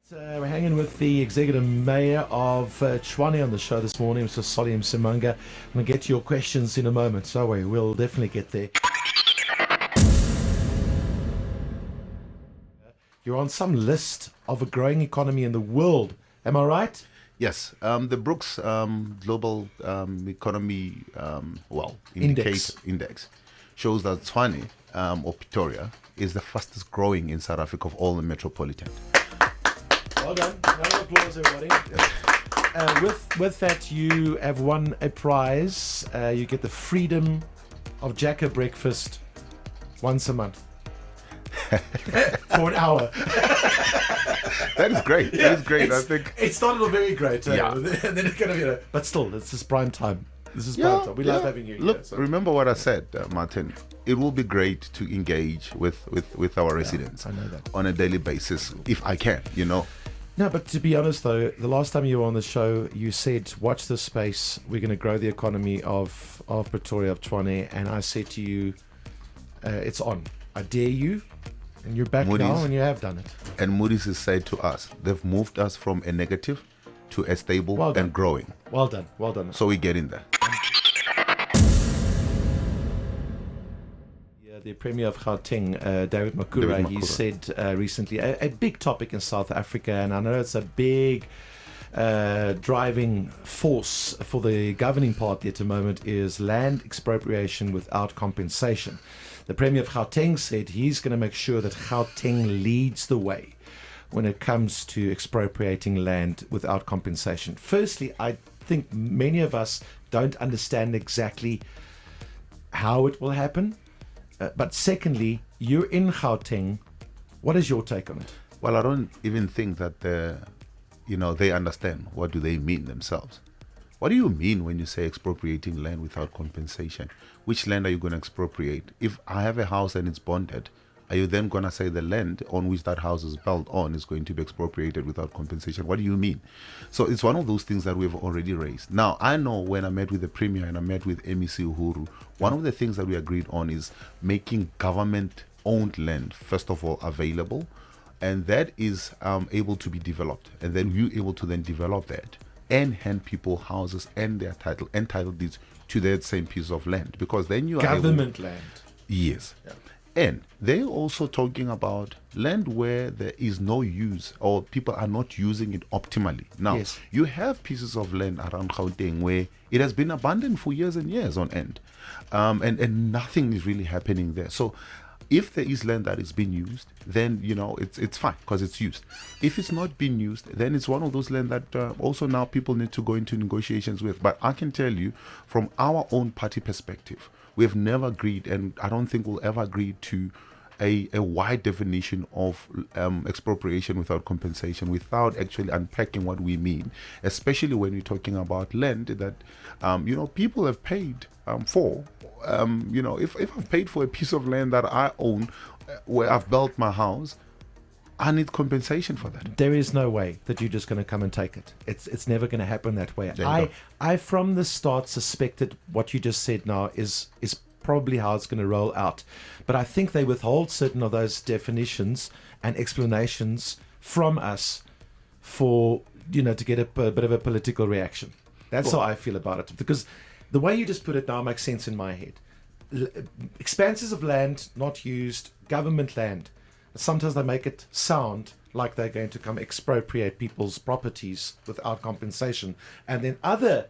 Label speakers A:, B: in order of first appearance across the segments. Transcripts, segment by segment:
A: We're hanging with the executive mayor of Tshwane on the show this morning, Mr. Msimanga. I'm going to get to your questions in a moment, so we'll definitely get there. You're on some list of a growing economy in the world, am I right?
B: Yes, the Brooks Global Economy Index shows that Tshwane or Pretoria is the fastest growing in South Africa of all the metropolitan.
A: Well done. Round of applause, everybody. With that, you have won a prize. You get the freedom of Jacker breakfast once a month for an hour.
B: That is great.
A: Yeah,
B: that is great. I think
A: it started off very great.
B: Yeah.
A: And then it's going to be, but still, this is prime time. This is prime time. We love having you.
B: Look,
A: here, so.
B: remember what I said, Martin. It will be great to engage with our residents
A: I know that.
B: on a daily basis, if I can,
A: No, but to be honest, though, the last time you were on the show, you said, watch this space. We're going to grow the economy of Pretoria, of Tshwane. And I said to you, it's on. I dare you. And you're back
B: Moody's.
A: now, and you have done it.
B: And Moody's has said to us, they've moved us from a negative to a stable
A: Well done.
B: and growing.
A: Well done. Well done.
B: So we get in there.
A: The Premier of Gauteng, David Makura, he said recently a big topic in South Africa, and I know it's a big driving force for the governing party at the moment, is land expropriation without compensation. The Premier of Gauteng said he's going to make sure that Gauteng leads the way when it comes to expropriating land without compensation. Firstly, I think many of us don't understand exactly how it will happen. But secondly, you're in Gauteng. What is your take on it?
B: Well, I don't even think that they understand what do they mean themselves. What do you mean when you say expropriating land without compensation? Which land are you going to expropriate? If I have a house and it's bonded, are you then going to say the land on which that house is built on is going to be expropriated without compensation? What do you mean? So it's one of those things that we've already raised. Now, I know when I met with the Premier and I met with MEC Uhuru, one of the things that we agreed on is making government-owned land, first of all, available, and that is able to be developed. And then you're able to then develop that and hand people houses and their title deeds to that same piece of land. Because then you are
A: government land.
B: Yes.
A: Yeah.
B: And they're also talking about land where there is no use or people are not using it optimally. Now,
A: Yes.
B: you have pieces of land around Gauteng where it has been abandoned for years and years on end. And nothing is really happening there. So if there is land that is being used, then, it's fine because it's used. If it's not being used, then it's one of those land that also now people need to go into negotiations with. But I can tell you from our own party perspective, we have never agreed, and I don't think we'll ever agree to a wide definition of expropriation without compensation, without actually unpacking what we mean, especially when we're talking about land that, people have paid for. If I've paid for a piece of land that I own, where I've built my house, I need compensation for that.
A: There is no way that you're just going to come and take it. It's never going to happen that way. I from the start suspected what you just said now is probably how it's going to roll out. But I think they withhold certain of those definitions and explanations from us for, to get a bit of a political reaction. That's how I feel about it. Because the way you just put it now makes sense in my head. Expanses of land not used, government land. Sometimes they make it sound like they're going to come expropriate people's properties without compensation. And then other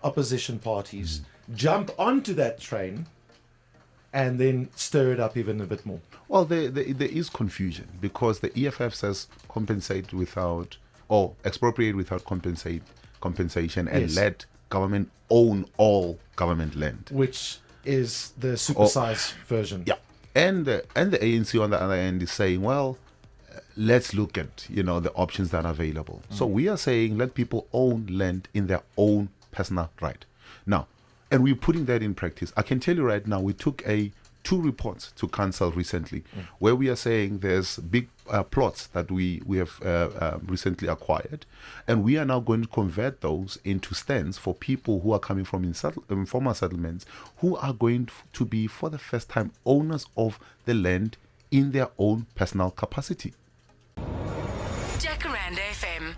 A: opposition parties jump onto that train and then stir it up even a bit more.
B: Well, there is confusion because the EFF says compensate without, or expropriate without compensation and
A: Yes.
B: let government own all government land.
A: Which is the supersized version.
B: Yeah. And the ANC on the other end is saying, well, let's look at, the options that are available. So we are saying let people own land in their own personal right. Now, and we're putting that in practice. I can tell you right now, we took 2 reports to council recently where we are saying there's big plots that we have recently acquired, and we are now going to convert those into stands for people who are coming from informal settlements who are going to be for the first time owners of the land in their own personal capacity.
C: Jacaranda. and FM.